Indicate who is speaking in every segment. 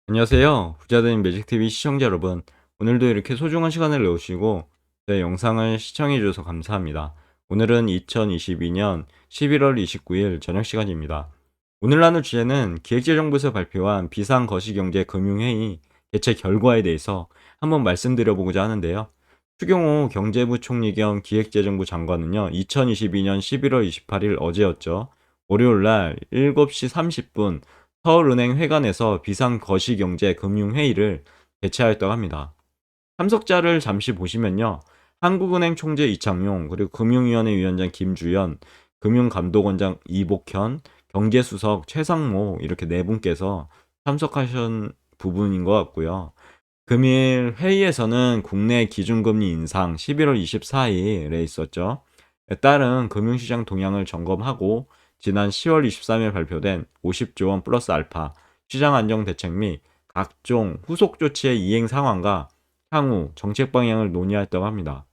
Speaker 1: 안녕하세요. 부자된 매직TV 시청자 여러분. 오늘도 이렇게 소중한 시간을 내오시고 제 영상을 시청해 주셔서 감사합니다. 오늘은 2022년 11월 29일 저녁 시간입니다. 오늘 나눌 주제는 기획재정부에서 발표한 비상거시경제금융회의 개최 결과에 대해서 한번 말씀드려보고자 하는데요. 추경호 경제부 총리 겸 기획재정부 장관은요, 2022년 11월 28일 어제였죠. 월요일 날 7시 30분 서울은행 회관에서 비상거시경제금융회의를 개최하였다고 합니다. 참석자를 잠시 보시면요. 한국은행 총재 이창용, 그리고 금융위원회 위원장 김주연, 금융감독원장 이복현, 경제수석 최상모 이렇게 네 분께서 참석하신 부분인 것 같고요. 금일 회의에서는 국내 기준금리 인상 11월 24일에 있었죠. 따른 금융시장 동향을 점검하고 지난 10월 23일 발표된 50조 원 플러스 알파 시장 안정 대책 및 각종 후속 조치의 이행 상황과 향후 정책 방향을 논의했다고 합니다.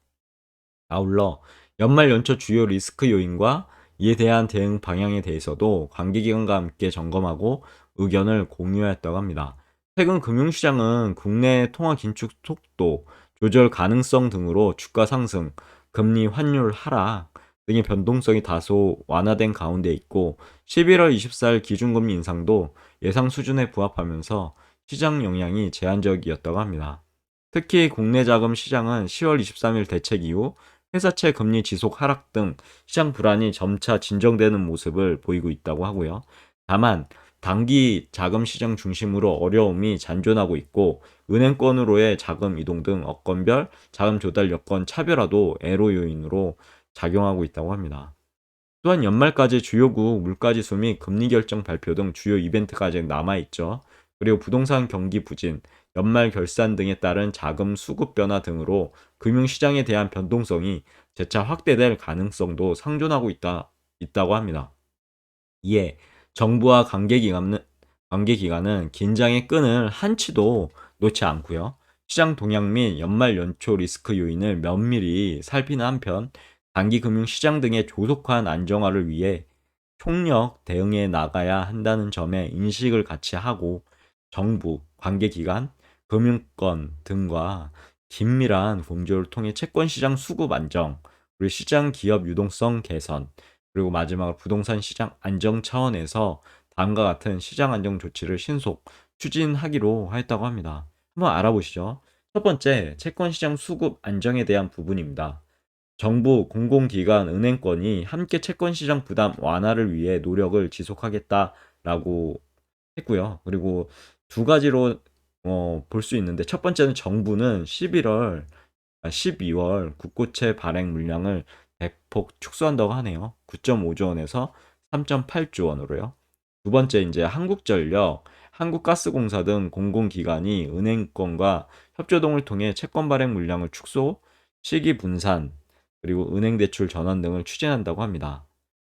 Speaker 1: 아울러 연말 연초 주요 리스크 요인과 이에 대한 대응 방향에 대해서도 관계기관과 함께 점검하고 의견을 공유했다고 합니다. 최근 금융시장은 국내 통화 긴축 속도, 조절 가능성 등으로 주가 상승, 금리 환율 하락 등의 변동성이 다소 완화된 가운데 있고 11월 24일 기준금리 인상도 예상 수준에 부합하면서 시장 영향이 제한적이었다고 합니다. 특히 국내 자금 시장은 10월 23일 대책 이후 회사채 금리 지속 하락 등 시장 불안이 점차 진정되는 모습을 보이고 있다고 하고요. 다만 단기 자금 시장 중심으로 어려움이 잔존하고 있고 은행권으로의 자금 이동 등 업권별 자금 조달 여건 차별화도 애로 요인으로 작용하고 있다고 합니다. 또한 연말까지 주요국 물가지수 및 금리 결정 발표 등 주요 이벤트가 아직 남아있죠. 그리고 부동산 경기 부진, 연말 결산 등에 따른 자금 수급 변화 등으로 금융시장에 대한 변동성이 재차 확대될 가능성도 있다고 합니다. 이에 정부와 관계기관은 긴장의 끈을 한치도 놓지 않고요. 시장 동향 및 연말 연초 리스크 요인을 면밀히 살피는 한편 단기 금융 시장 등의 조속한 안정화를 위해 총력 대응해 나가야 한다는 점에 인식을 같이 하고 정부, 관계기관, 금융권 등과 긴밀한 공조를 통해 채권 시장 수급 안정, 그리고 시장 기업 유동성 개선, 그리고 마지막으로 부동산 시장 안정 차원에서 다음과 같은 시장 안정 조치를 신속 추진하기로 하였다고 합니다. 한번 알아보시죠. 첫 번째, 채권 시장 수급 안정에 대한 부분입니다. 정부, 공공기관, 은행권이 함께 채권 시장 부담 완화를 위해 노력을 지속하겠다라고 했고요. 그리고 두 가지로 볼 수 있는데 첫 번째는 정부는 12월 국고채 발행 물량을 대폭 축소한다고 하네요. 9.5조 원에서 3.8조 원으로요. 두 번째 이제 한국전력, 한국가스공사 등 공공기관이 은행권과 협조동을 통해 채권 발행 물량을 축소, 시기 분산, 그리고 은행 대출 전환 등을 추진한다고 합니다.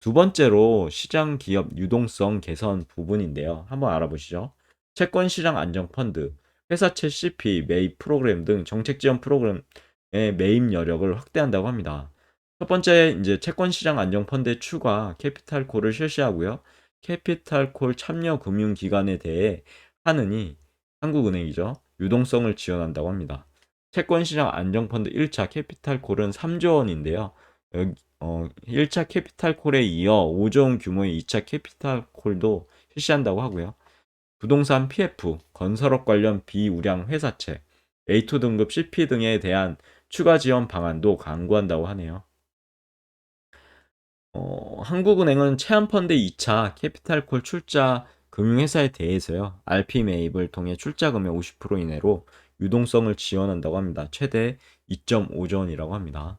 Speaker 1: 두 번째로 시장 기업 유동성 개선 부분인데요. 한번 알아보시죠. 채권 시장 안정 펀드, 회사채 CP 매입 프로그램 등 정책 지원 프로그램의 매입 여력을 확대한다고 합니다. 첫 번째 이제 채권 시장 안정 펀드의 추가 캐피탈 콜을 실시하고요. 캐피탈 콜 참여 금융 기관에 대해 하느니 한국은행이죠. 유동성을 지원한다고 합니다. 채권 시장 안정 펀드 1차 캐피탈 콜은 3조 원인데요. 1차 캐피탈 콜에 이어 5조 원 규모의 2차 캐피탈 콜도 실시한다고 하고요. 부동산 PF, 건설업 관련 비우량 회사채, A2 등급 CP 등에 대한 추가 지원 방안도 강구한다고 하네요. 한국은행은 체험펀드 2차 캐피탈콜 출자 금융회사에 대해서요. RP 매입을 통해 출자금의 50% 이내로 유동성을 지원한다고 합니다. 최대 2.5조 원이라고 합니다.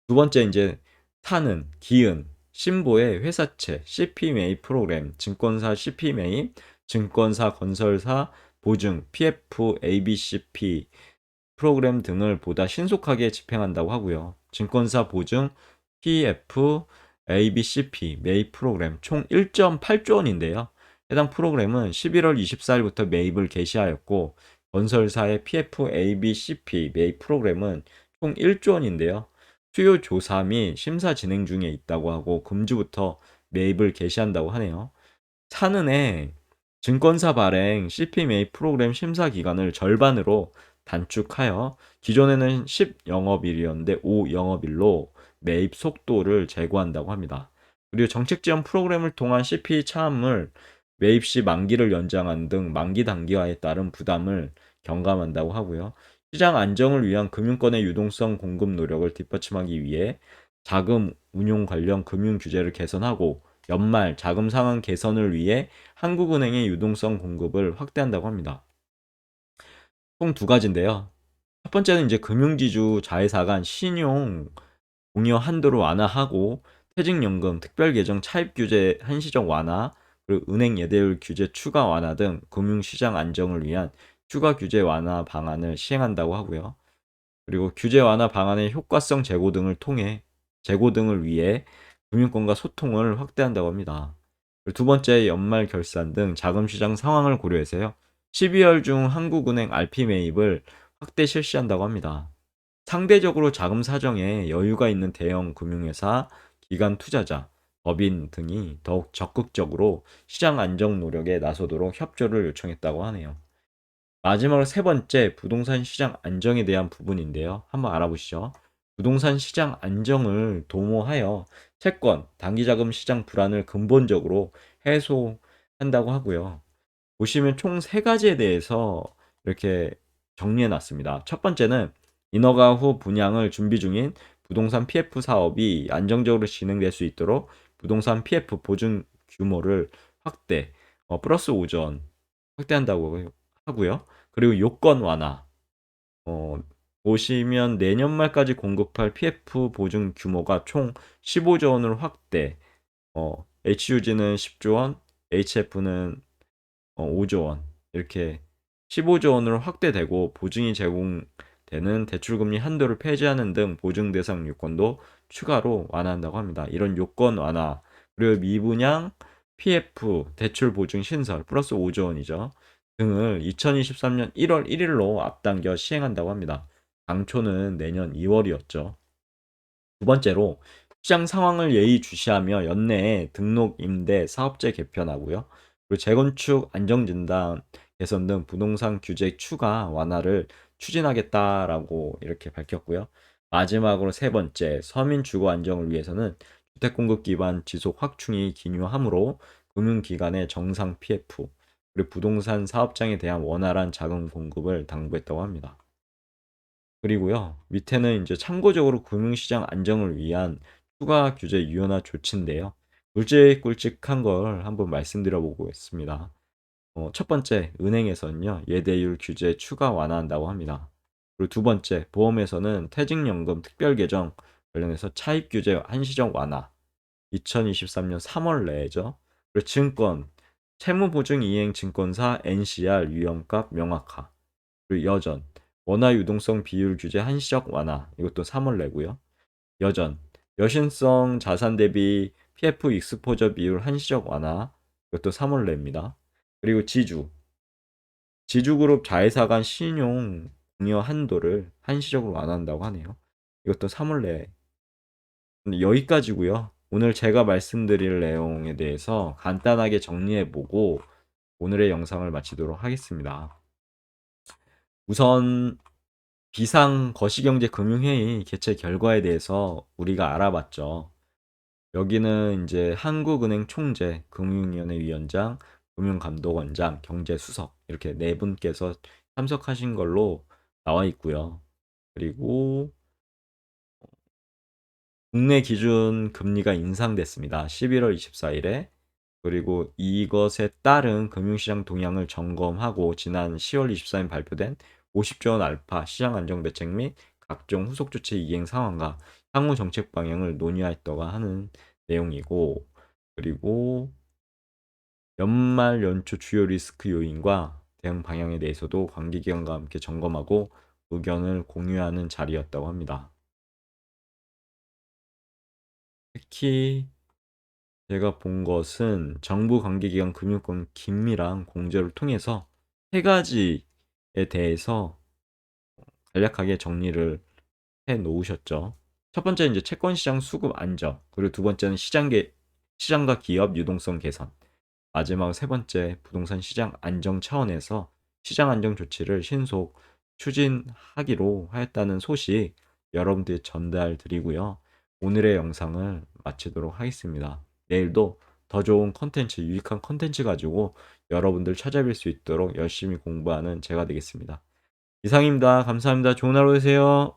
Speaker 1: 두 번째 이제 타는 기은 신보의 회사채 CP 매입 프로그램 증권사 CP 매입 증권사 건설사 보증 PF ABCP 프로그램 등을 보다 신속하게 집행한다고 하고요. 증권사 보증 PF ABCP 매입 프로그램 총 1.8조 원인데요. 해당 프로그램은 11월 24일부터 매입을 개시하였고 건설사의 PF ABCP 매입 프로그램은 총 1조 원인데요. 수요 조사 및 심사 진행 중에 있다고 하고 금주부터 매입을 개시한다고 하네요. 산은의 증권사 발행 CPMA 프로그램 심사 기간을 절반으로 단축하여 기존에는 10 영업일이었는데 5 영업일로 매입 속도를 제고한다고 합니다. 그리고 정책 지원 프로그램을 통한 CP 차압물 매입 시 만기를 연장한 등 만기 단기화에 따른 부담을 경감한다고 하고요. 시장 안정을 위한 금융권의 유동성 공급 노력을 뒷받침하기 위해 자금 운용 관련 금융 규제를 개선하고 연말 자금 상황 개선을 위해 한국은행의 유동성 공급을 확대한다고 합니다. 총 두 가지인데요. 첫 번째는 이제 금융지주 자회사 간 신용 공여 한도를 완화하고 퇴직연금 특별계정 차입 규제 한시적 완화, 그리고 은행 예대율 규제 추가 완화 등 금융시장 안정을 위한 추가 규제 완화 방안을 시행한다고 하고요. 그리고 규제 완화 방안의 효과성 제고 등을 위해 금융권과 소통을 확대한다고 합니다. 그리고 두 번째, 연말 결산 등 자금시장 상황을 고려해서요. 12월 중 한국은행 RP 매입을 확대 실시한다고 합니다. 상대적으로 자금 사정에 여유가 있는 대형 금융회사, 기관 투자자, 법인 등이 더욱 적극적으로 시장 안정 노력에 나서도록 협조를 요청했다고 하네요. 마지막으로 세 번째, 부동산 시장 안정에 대한 부분인데요. 한번 알아보시죠. 부동산 시장 안정을 도모하여 채권, 단기자금 시장 불안을 근본적으로 해소한다고 하고요. 보시면 총 세 가지에 대해서 이렇게 정리해 놨습니다. 첫 번째는 인허가 후 분양을 준비 중인 부동산 PF 사업이 안정적으로 진행될 수 있도록 부동산 PF 보증 규모를 확대, 플러스 5전 확대한다고 하고요. 그리고 요건 완화. 어, 보시면 내년 말까지 공급할 PF 보증 규모가 총 15조 원으로 확대. HUG는 10조 원, HF는 5조 원. 이렇게 15조 원으로 확대되고 보증이 제공되는 대출금리 한도를 폐지하는 등 보증 대상 요건도 추가로 완화한다고 합니다. 이런 요건 완화, 그리고 미분양 PF 대출 보증 신설 플러스 5조 원이죠. 등을 2023년 1월 1일로 앞당겨 시행한다고 합니다. 당초는 내년 2월이었죠. 두 번째로 시장 상황을 예의주시하며 연내에 등록 임대 사업체 개편하고요. 그리고 재건축 안정진단 개선 등 부동산 규제 추가 완화를 추진하겠다라고 이렇게 밝혔고요. 마지막으로 세 번째, 서민 주거 안정을 위해서는 주택 공급 기반 지속 확충이 기묘하므로 금융기관의 정상 PF, 그리고 부동산 사업장에 대한 원활한 자금 공급을 당부했다고 합니다. 그리고요, 밑에는 이제 참고적으로 금융시장 안정을 위한 추가 규제 유연화 조치인데요. 굵직굵직한 걸 한번 말씀드려 보겠습니다. 첫 번째, 은행에서는요, 예대율 규제 추가 완화한다고 합니다. 그리고 두 번째, 보험에서는 퇴직연금 특별계정 관련해서 차입 규제 한시적 완화. 2023년 3월 내죠. 그리고 증권, 채무보증 이행 증권사 NCR 유형값 명확화. 그리고 여전, 원화 유동성 비율 규제 한시적 완화. 이것도 3월 내고요. 여전, 여신성 자산 대비 PF 익스포저 비율 한시적 완화. 이것도 3월 내입니다. 그리고 지주그룹 자회사 간 신용 공여 한도를 한시적으로 완화한다고 하네요. 이것도 3월 내. 근데 여기까지고요. 오늘 제가 말씀드릴 내용에 대해서 간단하게 정리해보고 오늘의 영상을 마치도록 하겠습니다. 우선 비상 거시경제금융회의 개최 결과에 대해서 우리가 알아봤죠. 여기는 이제 한국은행 총재, 금융위원회 위원장, 금융감독원장, 경제수석 이렇게 네 분께서 참석하신 걸로 나와 있고요. 그리고 국내 기준 금리가 인상됐습니다. 11월 24일에. 그리고 이것에 따른 금융시장 동향을 점검하고 지난 10월 24일 발표된 50조 원 알파 시장 안정 대책 및 각종 후속 조치 이행 상황과 향후 정책 방향을 논의하였다고 하는 내용이고, 그리고 연말 연초 주요 리스크 요인과 대응 방향에 대해서도 관계기관과 함께 점검하고 의견을 공유하는 자리였다고 합니다. 특히 제가 본 것은 정부 관계기관 금융권 긴밀한 공조를 통해서 세 가지에 대해서 간략하게 정리를 해 놓으셨죠. 첫 번째는 이제 채권 시장 수급 안정, 그리고 두 번째는 시장과 기업 유동성 개선, 마지막 세 번째, 부동산 시장 안정 차원에서 시장 안정 조치를 신속 추진하기로 하였다는 소식 여러분들께 전달 드리고요. 오늘의 영상을 마치도록 하겠습니다. 내일도 더 좋은 컨텐츠, 유익한 컨텐츠 가지고 여러분들 찾아뵐 수 있도록 열심히 공부하는 제가 되겠습니다. 이상입니다. 감사합니다. 좋은 하루 되세요.